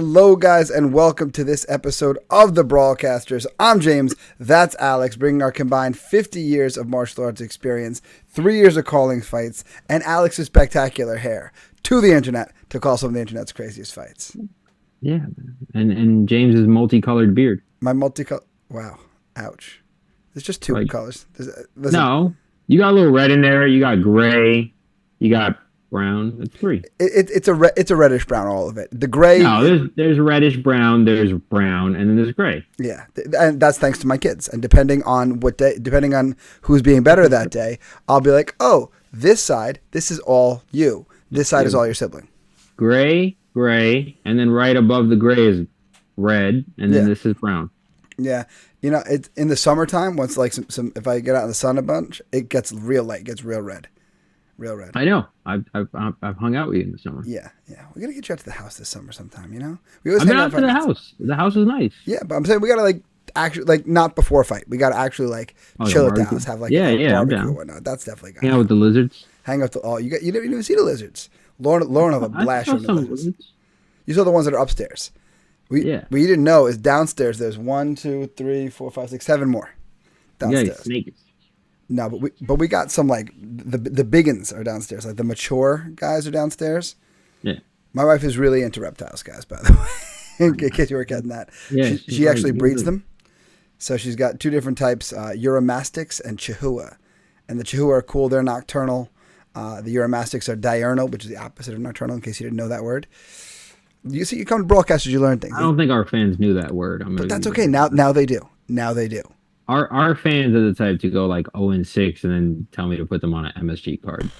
Hello, guys, and welcome to this episode of the Brawlcasters. I'm James, that's Alex, bringing our combined 50 years of martial arts experience, 3 years of calling fights, and Alex's spectacular hair to the internet to call some of the internet's craziest fights. Yeah, and James's multicolored beard. My multicolor... Wow. Ouch. There's just two colors. No, you got a little red in there, you got gray, you got brown. It's three. It's a reddish brown, all of it. The gray. No, there's reddish brown, there's brown, and then there's gray. Yeah, and that's thanks to my kids. And depending on what day, depending on who's being better that day, I'll be like, oh, this side, this is all you. This side is all your sibling. Gray, and then right above the gray is red, and then this is brown. Yeah, you know, it's in the summertime. Once like some, if I get out in the sun a bunch, it gets real light, it gets real red. Real red. I know. I've hung out with you in the summer. Yeah. We gotta get you out to the house this summer sometime. You know, we always. I've been out to the house. The house is nice. Yeah, but I'm saying we gotta like actually like not before fight. We gotta actually like chill at the house, have like a barbecue and whatnot. That's definitely hang out with the lizards. Hang out with you didn't even see the lizards. Lauren will have a blast showing the lizards. You saw the ones that are upstairs. What you didn't know is downstairs. There's 1, 2, 3, 4, 5, 6, 7 more downstairs. Yeah, snakes. No, but we got some like the biggins are downstairs. Like the mature guys are downstairs. Yeah. My wife is really into reptiles, guys. By the way, in case you were getting that. Yeah. She actually breeds them. So she's got 2 different types: Uromastyx and Chihuahua. And the Chihuahua are cool. They're nocturnal. The Uromastyx are diurnal, which is the opposite of nocturnal. In case you didn't know that word. You see, you come to Brawlcasters, you learn things. I don't think our fans knew that word. But that's okay. Now they do. Now they do. Our fans are the type to go like 0-6 and then tell me to put them on an MSG card.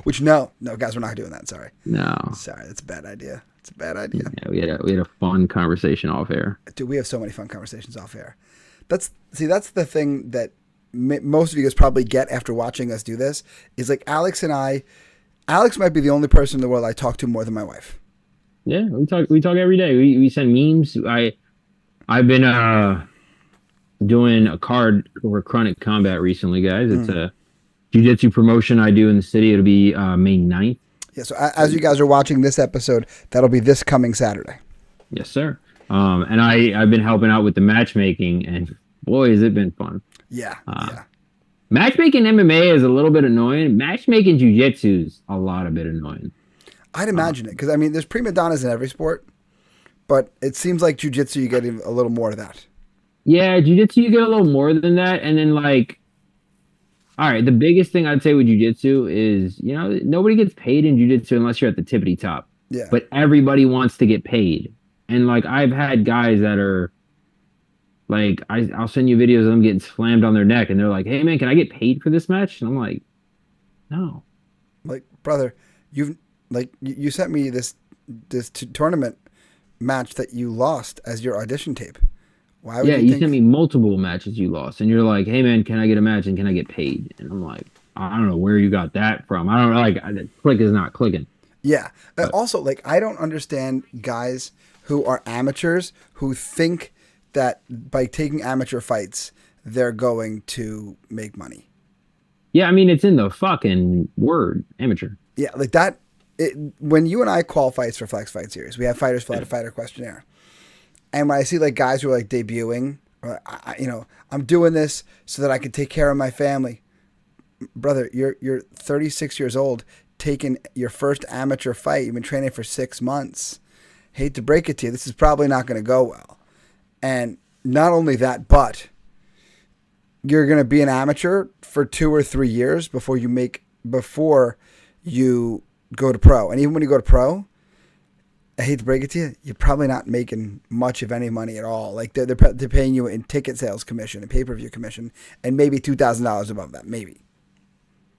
Which no, guys, we're not doing that. Sorry. No. Sorry, that's a bad idea. It's a bad idea. Yeah, we had a fun conversation off air. Dude, we have so many fun conversations off air. That's the thing that most of you guys probably get after watching us do this is like Alex and I. Alex might be the only person in the world I talk to more than my wife. Yeah, we talk every day. We send memes. I've been doing a card for Chronic Combat recently, guys. It's a jiu-jitsu promotion I do in the city. It'll be May 9th. Yeah, so as you guys are watching this episode, that'll be this coming Saturday. Yes, sir. And I've been helping out with the matchmaking, and boy, has it been fun. Yeah. Matchmaking MMA is a little bit annoying. Matchmaking jiu-jitsu is a lot of bit annoying. I'd imagine it because I mean, there's prima donnas in every sport, but it seems like jiu-jitsu you get a little more of that. Yeah, jiu-jitsu you get a little more than that, and then like, all right, the biggest thing I'd say with jiu-jitsu is nobody gets paid in jiu-jitsu unless you're at the tippity top. Yeah. But everybody wants to get paid, and like I've had guys that are like, I'll send you videos of them getting slammed on their neck, and they're like, "Hey man, can I get paid for this match?" And I'm like, "No." Like, brother, you sent me this tournament match that you lost as your audition tape. Why would you sent me multiple matches you lost, and you're like, "Hey man, can I get a match and can I get paid?" And I'm like, I don't know where you got that from. I don't know, like the click is not clicking. Yeah. Also, like I don't understand guys who are amateurs who think that by taking amateur fights they're going to make money. Yeah, I mean it's in the fucking word, amateur. Yeah, like that. When you and I call fights for Flex Fight Series, we have fighters fill out a fighter questionnaire. And when I see like guys who are like debuting, or, I'm doing this so that I can take care of my family. Brother, you're 36 years old, taking your first amateur fight. You've been training for 6 months. Hate to break it to you, this is probably not going to go well. And not only that, but you're going to be an amateur for 2 or 3 years before you go to pro. And even when you go to pro, I hate to break it to you, you're probably not making much of any money at all. Like they're paying you in ticket sales commission and pay-per-view commission and maybe $2,000 above that, maybe.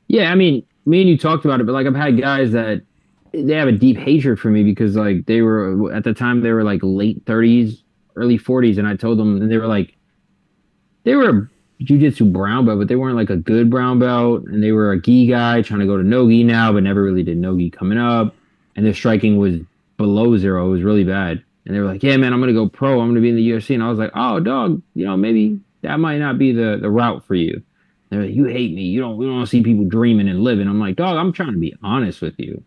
Yeah, I mean, me and you talked about it, but like I've had guys that they have a deep hatred for me because like they were at the time they were like late 30s, early 40s, and I told them, and they were like, they were a jiu-jitsu brown belt, but they weren't like a good brown belt, and they were a gi guy trying to go to no gi now, but never really did no gi coming up, and their striking was below 0. It was really bad, and they were like, yeah man, I'm gonna go pro, I'm gonna be in the UFC, and I was like, oh dog, maybe that might not be the route for you. They're like, you hate me, we don't see people dreaming and living. I'm like, dog, I'm trying to be honest with you.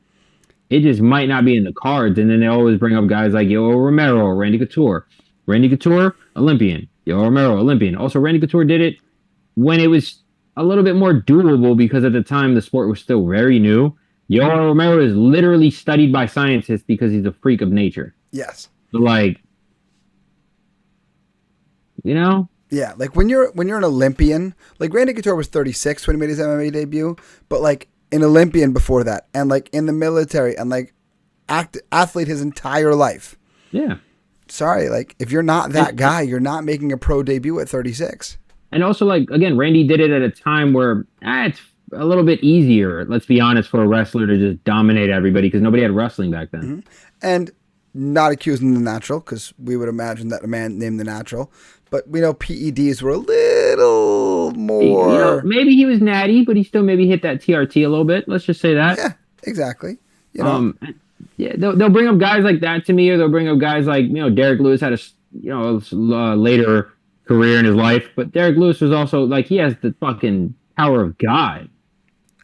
it just might not be in the cards. And then they always bring up guys like Yo Romero, Randy Couture. Randy Couture, Olympian. Yo Romero, Olympian. Also, Randy Couture did it when it was a little bit more doable because at the time the sport was still very new. Yo Romero is literally studied by scientists because he's a freak of nature. Yes. So like, you know? Yeah, like when you're an Olympian, like Randy Couture was 36 when he made his MMA debut, but like an Olympian before that, and like in the military, and like athlete his entire life. Yeah. Sorry, like if you're not that guy, you're not making a pro debut at 36. And also, like, again, Randy did it at a time where it's a little bit easier, let's be honest, for a wrestler to just dominate everybody because nobody had wrestling back then. Mm-hmm. And not accusing the natural, because we would imagine that a man named the natural. But we know PEDs were a little more. You know, maybe he was natty, but he still maybe hit that TRT a little bit. Let's just say that. Yeah, exactly. You know, yeah, they'll bring up guys like that to me, or they'll bring up guys like Derek Lewis had a later career in his life, but Derek Lewis was also like he has the fucking power of God.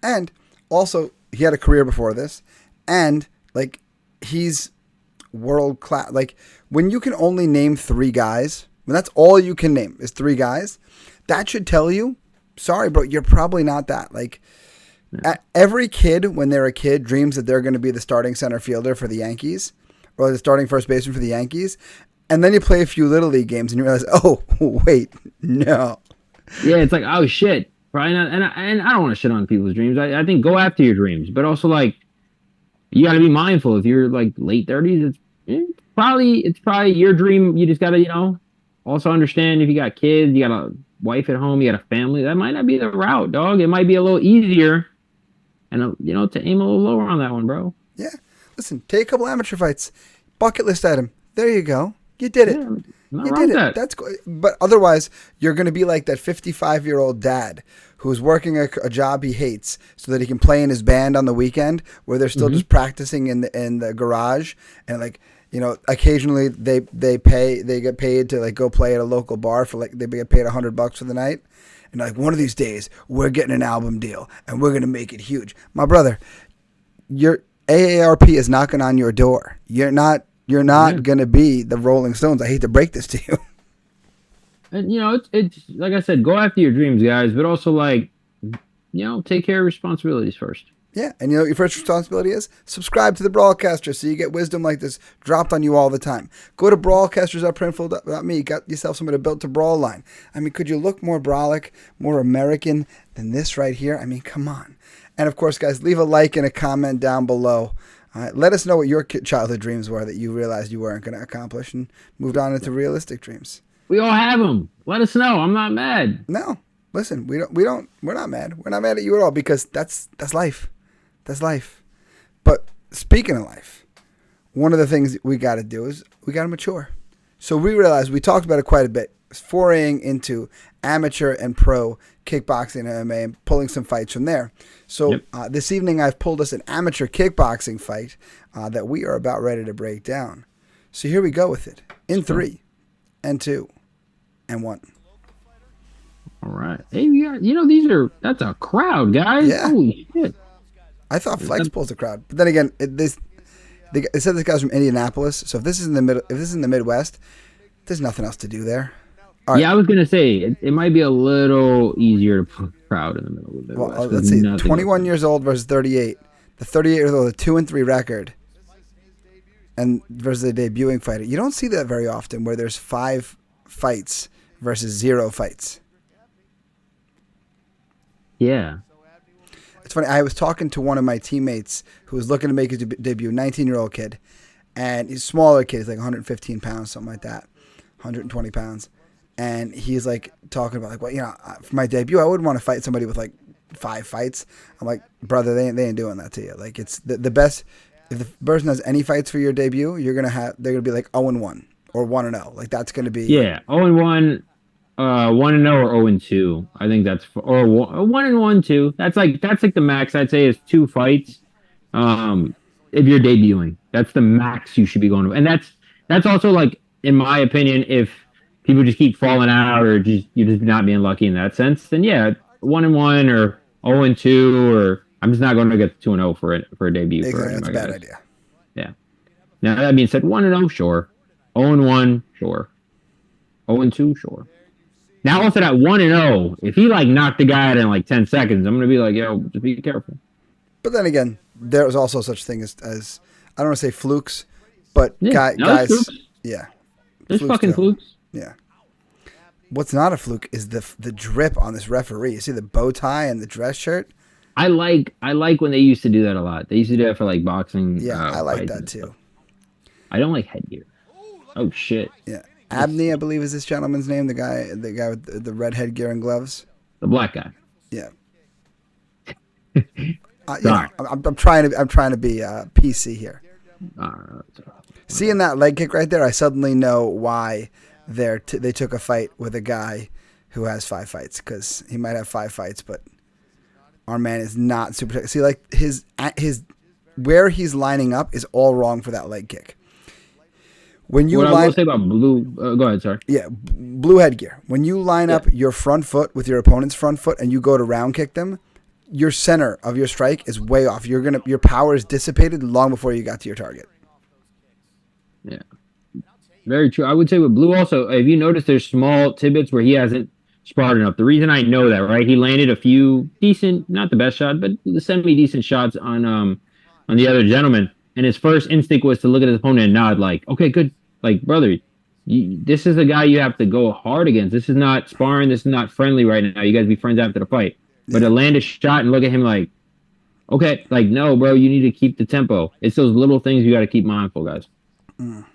And also he had a career before this, and like he's world class. Like when you can only name 3 guys, when that's all you can name is 3 guys, that should tell you, sorry, bro, you're probably not that. Like every kid, when they're a kid, dreams that they're going to be the starting center fielder for the Yankees or the starting first baseman for the Yankees. And then you play a few Little League games and you realize, oh, wait, no. Yeah, it's like, oh, shit. Probably not. And I don't want to shit on people's dreams. I think go after your dreams. But also, like, you got to be mindful. If you're, like, late 30s, it's probably your dream. You just got to, also understand if you got kids, you got a wife at home, you got a family, that might not be the route, dog. It might be a little easier and, to aim a little lower on that one, bro. Yeah. Listen, take a couple amateur fights. Bucket list item. There you go. You did it. Yeah, you did it. That's good. But otherwise, you're going to be like that 55-year-old dad who's working a job he hates so that he can play in his band on the weekend where they're still just practicing in the garage. And like, occasionally they get paid to like go play at a local bar for like, they get paid $100 for the night. And like, one of these days we're getting an album deal and we're going to make it huge. My brother, your AARP is knocking on your door. You're not going to be the Rolling Stones. I hate to break this to you. And, it's like I said, go after your dreams, guys, but also, like, take care of responsibilities first. Yeah, and your first responsibility is subscribe to the Brawlcasters so you get wisdom like this dropped on you all the time. Go to brawlcasters.printful.me. Got yourself somebody built to brawl line. I mean, could you look more brawlic, more American than this right here? I mean, come on. And, of course, guys, leave a like and a comment down below. Let us know what your childhood dreams were that you realized you weren't going to accomplish and moved on into realistic dreams. We all have them. Let us know. I'm not mad. No, listen, we're not mad. We're not mad at you at all because that's life. That's life. But speaking of life, one of the things we got to do is we got to mature. So we realized, we talked about it quite a bit, foraying into amateur and pro kickboxing and MMA and pulling some fights from there. So this evening I've pulled us an amateur kickboxing fight that we are about ready to break down. So here we go with it. In 3 and 2 and 1. All right. Hey, that's a crowd, guys. Yeah. Holy shit. I thought Flex pulls a crowd. But then again, they said this guy's from Indianapolis. So if this is in the Midwest, there's nothing else to do there. Right. Yeah, I was gonna say it might be a little easier to put a crowd in the middle of the Midwest. Well, let's see, 21 years old versus 38. The 38-year-old with a 2-3 record, and versus a debuting fighter. You don't see that very often, where there's 5 fights versus 0 fights. Yeah, it's funny. I was talking to one of my teammates who was looking to make his debut, 19-year-old kid, and he's a smaller kid. He's like 115 pounds, something like that, 120 pounds. And he's like talking about like, well, for my debut, I wouldn't want to fight somebody with like 5 fights. I'm like, brother, they ain't doing that to you. Like, it's the best. If the person has any fights for your debut, they're gonna be like 0-1 or 1-0. Like that's gonna be 0-1, 1-0 or 0-2. I think that's or 1-1 too. That's like the max I'd say is 2 fights. If you're debuting, that's the max you should be going to, and that's also like, in my opinion, if people just keep falling out or you're just not being lucky in that sense, then yeah, 1-1 or 0-2 or I'm just not going to get 2-0 for a debut for Exactly, any of that's a my bad guys. idea. Yeah. Now that being said, 1-0, sure. 0-1, sure. 0-2, sure. Now also that 1-0, if he like knocked the guy out in like 10 seconds, I'm gonna be like, yo, just be careful. But then again, there's also such thing as I don't want to say flukes, but Yeah, no, there's guys, flukes. yeah, There's flukes fucking too. flukes. Yeah. What's not a fluke is the drip on this referee. You see the bow tie and the dress shirt? I like when they used to do that a lot. They used to do that for like boxing Yeah, I like fights that and stuff. too. I don't like headgear. Oh shit. Yeah. This Abney, I believe, is this gentleman's name. The guy with the red headgear and gloves. the black guy. Yeah. Sorry. I'm trying to be PC here. Uh, Seeing that leg kick right there, I suddenly know why they took a fight with a guy who has 5 fights, because he might have 5 fights, but our man is not super. See, like his where he's lining up is all wrong for that leg kick. When you what I will say about blue, go ahead, sorry. yeah, blue headgear. When you line up your front foot with your opponent's front foot and you go to round kick them, your center of your strike is way off. Your power is dissipated long before you got to your target. Yeah. Very true. I would say with blue also, if you notice there's small tidbits where he hasn't sparred enough. The reason I know that, right? He landed a few decent, not the best shot, but semi-decent shots on the other gentleman. And his first instinct was to look at his opponent and nod like, okay, good. Like, brother, this is a guy you have to go hard against. This is not sparring. This is not friendly right now. You guys be friends after the fight. But to land a shot and look at him like, okay, like, no, bro, you need to keep the tempo. It's those little things you got to keep mindful, guys. Mm.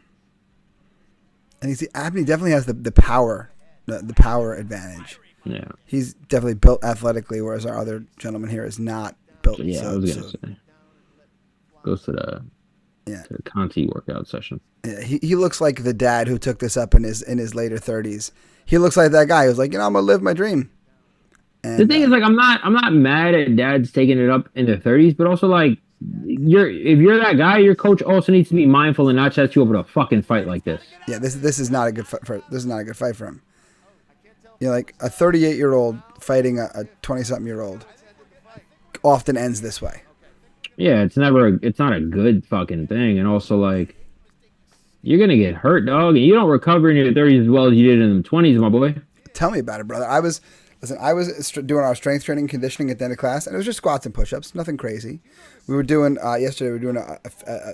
And you see, Abney definitely has the power, the power advantage. Yeah. He's definitely built athletically, whereas our other gentleman here is not built. So, yeah, I was going to say. Goes to the Conti workout session. Yeah, he looks like the dad who took this up in his later 30s. He looks like that guy who's like, I'm gonna live my dream. And, the thing is, like, I'm not mad at dads taking it up in their 30s, but also like, if you're that guy, your coach also needs to be mindful and not set you up with a fucking fight like this. Yeah, this is not a good fight for him. Like a 38-year-old fighting a 20-something-year-old often ends this way. Yeah, it's not a good fucking thing. And also, like, you're going to get hurt, dog. And you don't recover in your 30s as well as you did in the 20s, my boy. Tell me about it, brother. I was doing our strength training and conditioning at the end of class, and it was just squats and push-ups, nothing crazy. We were doing, yesterday, we were doing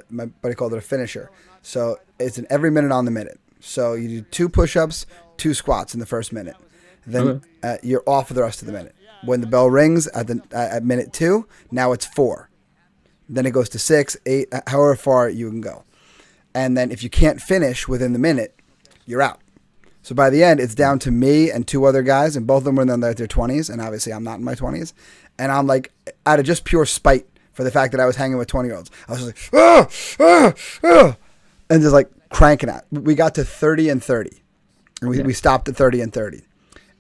my buddy called it a finisher. So it's an every minute on the minute. So you do 2 push-ups, 2 squats in the first minute. Then you're off for the rest of the minute. When the bell rings at minute 2, now it's 4. Then it goes to 6, 8, however far you can go. And then if you can't finish within the minute, you're out. So by the end, it's down to me and 2 other guys, and both of them were in their 20s, and obviously I'm not in my 20s. And I'm like, out of just pure spite for the fact that I was hanging with 20-year-olds, I was just like, and just like cranking out. We got to 30 and 30, and we stopped at 30 and 30.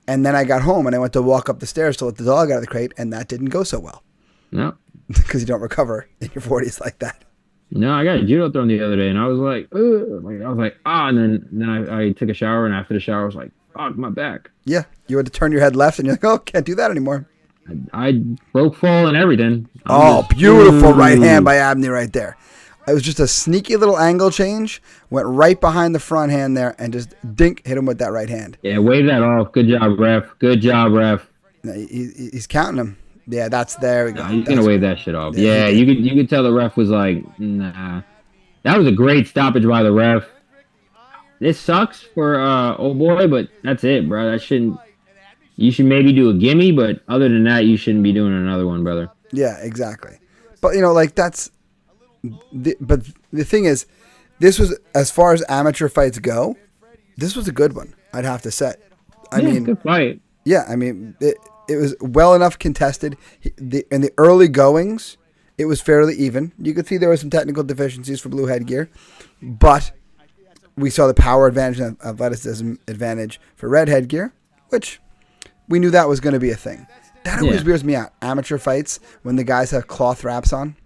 And then I got home, and I went to walk up the stairs to let the dog out of the crate, and that didn't go so well. No. Because you don't recover in your 40s like that. No, I got a judo thrown the other day, and I was like, ugh. I was like, and then I took a shower, and after the shower, I was like, fuck, my back. Yeah, you had to turn your head left, and you're like, oh, can't do that anymore. I broke fall and everything. Beautiful right hand by Abney right there. It was just a sneaky little angle change, went right behind the front hand there, and just dink, hit him with that right hand. Yeah, wave that off. Good job, ref. Good job, ref. No, he's counting him. Yeah, there we go. He's gonna wave that shit off. Yeah, you could tell the ref was like, nah. That was a great stoppage by the ref. This sucks for old boy, but that's it, bro. You should maybe do a gimme, but other than that, you shouldn't be doing another one, brother. Yeah, exactly. But like that's. But the thing is, this was, as far as amateur fights go, this was a good one, I'd have to say. I mean, good fight. Yeah, I mean, it was well enough contested. In the early goings, it was fairly even. You could see there were some technical deficiencies for blue headgear, but we saw the power advantage and athleticism advantage for red headgear, which we knew that was going to be a thing. That always weirds me out. Amateur fights, when the guys have cloth wraps on.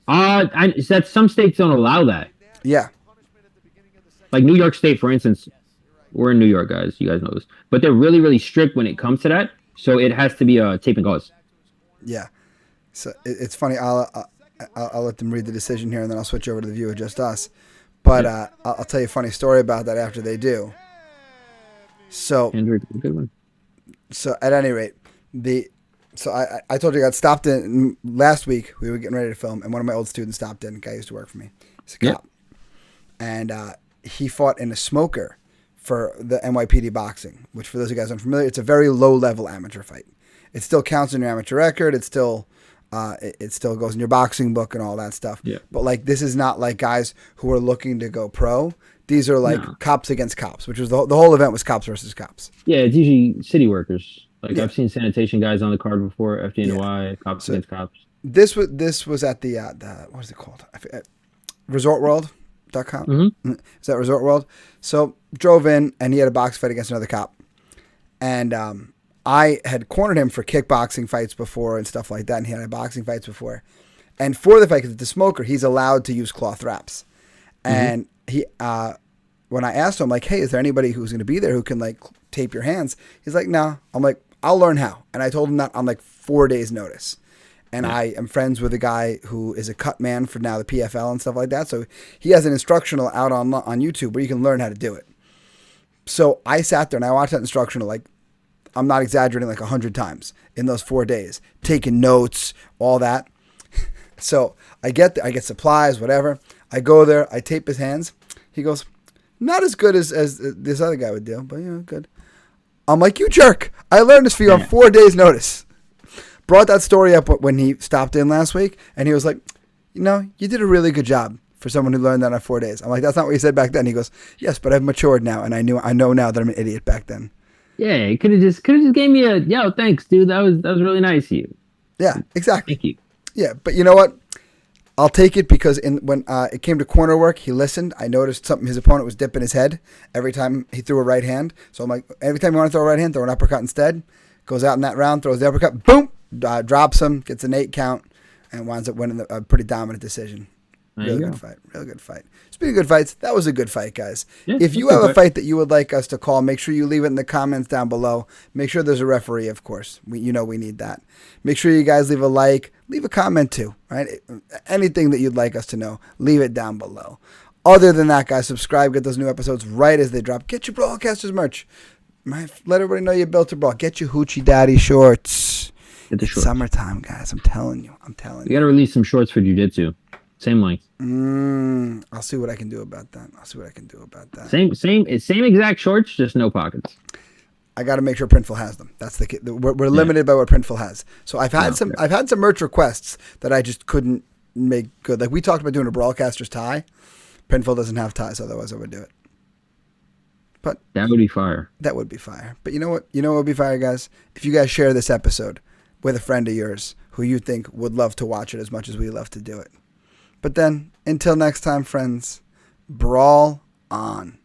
That some states don't allow that. Yeah. Like New York State, for instance. We're in New York, guys. You guys know this. But they're really, really strict when it comes to that. So it has to be a tape and gauze. Yeah. So it's funny. I'll let them read the decision here, and then I'll switch over to the view of just us. But I'll tell you a funny story about that after they do. So Kendrick, good one. So at any rate, I told you I got stopped in last week. We were getting ready to film, and one of my old students stopped in. A guy used to work for me. He's a cop, and he fought in a smoker for the NYPD boxing. Which, for those of you guys unfamiliar, it's a very low level amateur fight. It still counts in your amateur record. It still goes in your boxing book and all that stuff. Yeah. But like, this is not like guys who are looking to go pro. These are like cops against cops, which was the whole event was cops versus cops. Yeah, it's usually city workers. Like I've seen sanitation guys on the card before, FDNY, cops against cops. This was at the what is it called? ResortWorld.com. Mm-hmm. Is that Resort World? So drove in and he had a box fight against another cop, and I had cornered him for kickboxing fights before and stuff like that, and he had boxing fights before. And for the fight, because it's a smoker, he's allowed to use cloth wraps, and he when I asked him, like, hey, is there anybody who's going to be there who can like tape your hands? He's like, no. I'm like, I'll learn how. And I told him that on like 4 days notice. And I am friends with a guy who is a cut man for now the PFL and stuff like that. So he has an instructional out on YouTube where you can learn how to do it. So I sat there and I watched that instructional, like, I'm not exaggerating, like 100 times in those 4 days, taking notes, all that. So I get supplies, whatever. I go there, I tape his hands. He goes, not as good as this other guy would do, but good. I'm like, you jerk. I learned this for you on 4 days notice. Brought that story up when he stopped in last week, and he was like, you did a really good job for someone who learned that on 4 days. I'm like, that's not what you said back then. He goes, yes, but I've matured now, and I know now that I'm an idiot back then. Yeah, he could have just gave me a thanks, dude. That was really nice of you. Yeah, exactly. Thank you. Yeah, but you know what? I'll take it because when it came to corner work, he listened. I noticed something. His opponent was dipping his head every time he threw a right hand. So I'm like, every time you want to throw a right hand, throw an uppercut instead. Goes out in that round, throws the uppercut, boom, drops him, gets an 8 count, and winds up winning a pretty dominant decision. Real good fight. Speaking of good fights, that was a good fight, guys. Yeah, if you have a fight that you would like us to call, make sure you leave it in the comments down below. Make sure there's a referee, of course. We need that. Make sure you guys leave a like, leave a comment too, right? Anything that you'd like us to know, leave it down below. Other than that, guys, subscribe, get those new episodes right as they drop. Get your Brawlcasters merch. Right? Let everybody know you built a brawl. Get your Hoochie Daddy shorts. Get the it's shorts. Summertime, guys. I'm telling you. You got to release some shorts for jiu-jitsu. Same length. I'll see what I can do about that. Same exact shorts, just no pockets. I got to make sure Printful has them. That's we're limited by what Printful has. So I've had some merch requests that I just couldn't make good. Like we talked about doing a Brawlcasters tie. Printful doesn't have ties, otherwise I would do it. But that would be fire. That would be fire. But you know what? You know what would be fire, guys? If you guys share this episode with a friend of yours who you think would love to watch it as much as we love to do it. But then, until next time, friends, brawl on.